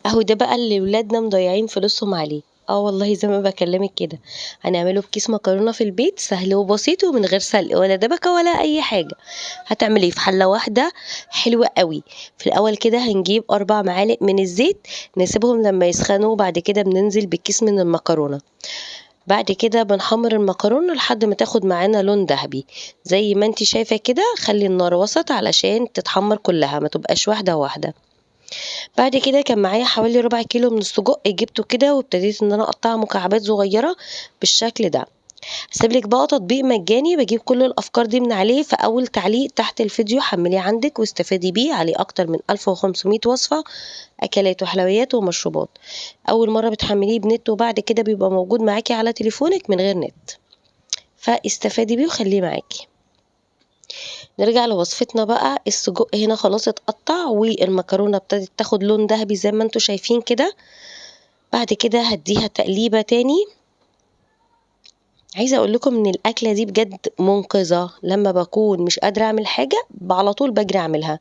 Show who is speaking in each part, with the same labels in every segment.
Speaker 1: اهو ده بقى اللي ولادنا مضيعين فلوسهم عليه. والله زي ما بكلمك كده، هنعمله بكيس مكرونه في البيت سهل وبسيط ومن غير سلق ولا دبكه ولا اي حاجه. هتعمليه في حله واحده حلوه قوي. في الاول كده هنجيب 4 معالق من الزيت، نسيبهم لما يسخنوا، وبعد كده بننزل بالكيس من المكرونه. بعد كده بنحمر المكرونه لحد ما تاخد معانا لون ذهبي. زي ما انتي شايفه كده، خلي النار وسط علشان تتحمر كلها، ما تبقاش واحده واحده. بعد كده كان معايا حوالي ربع كيلو من السجق، جبته كده وابتديت ان انا اقطعه مكعبات صغيره بالشكل ده. هسيبلك بقى تطبيق مجاني بجيب كل الافكار دي من عليه، في اول تعليق تحت الفيديو حمليه عندك واستفادي بيه، عليه اكتر من 1500 وصفه اكلات وحلويات ومشروبات. اول مره بتحمليه بنت، وبعد كده بيبقى موجود معاكي على تليفونك من غير نت، فاستفادي بيه وخليه معاكي. نرجع لوصفتنا بقى. السجق هنا خلاص اتقطع، والمكرونه ابتدت تاخد لون ذهبي زي ما انتوا شايفين كده. بعد كده هديها تقليبة تاني. عايزة اقول لكم ان الاكلة دي بجد منقذة، لما بكون مش قادرة اعمل حاجة على طول بجري اعملها،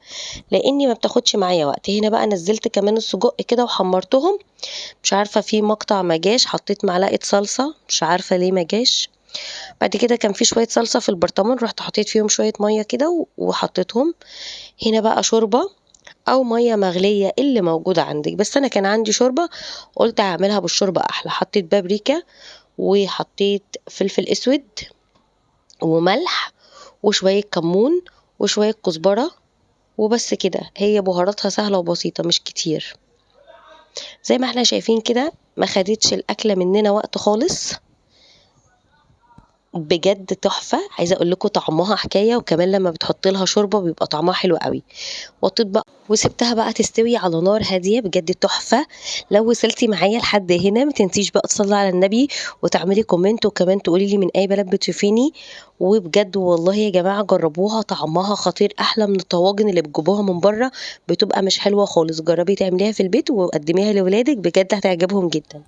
Speaker 1: لاني ما بتاخدش معايا وقت. هنا بقى نزلت كمان السجق كده وحمرتهم. مش عارفة في مقطع ما جاش، حطيت معلقة صلصة مش عارفة ليه ما جاش. بعد كده كان في شوية صلصة في البرطمان، رحت حطيت فيهم شوية مية كده وحطيتهم. هنا بقى شوربة او ميه مغليه اللي موجوده عندك، بس انا كان عندي شوربه، قلت هعملها بالشوربه احلى. حطيت بابريكا، وحطيت فلفل اسود وملح وشويه كمون وشويه كزبره، وبس كده. هي بهاراتها سهله وبسيطه مش كتير. زي ما احنا شايفين كده، ما خدتش الاكله مننا وقت خالص، بجد تحفه. عايزه اقول لكم طعمها حكايه، وكمان لما بتحط لها شوربه بيبقى طعمها حلو قوي. وطيت بقى وسبتها بقى تستوي على نار هاديه، بجد تحفه. لو وصلتي معايا لحد هنا، ما تنسيش بقى تصلي على النبي وتعملي كومنت، وكمان تقولي لي من اي بلد بتشوفيني. وبجد والله يا جماعه جربوها، طعمها خطير، احلى من الطواجن اللي بتجيبوها من بره، بتبقى مش حلوه خالص. جربي تعمليها في البيت وقدميها لولادك، بجد هتعجبهم جدا.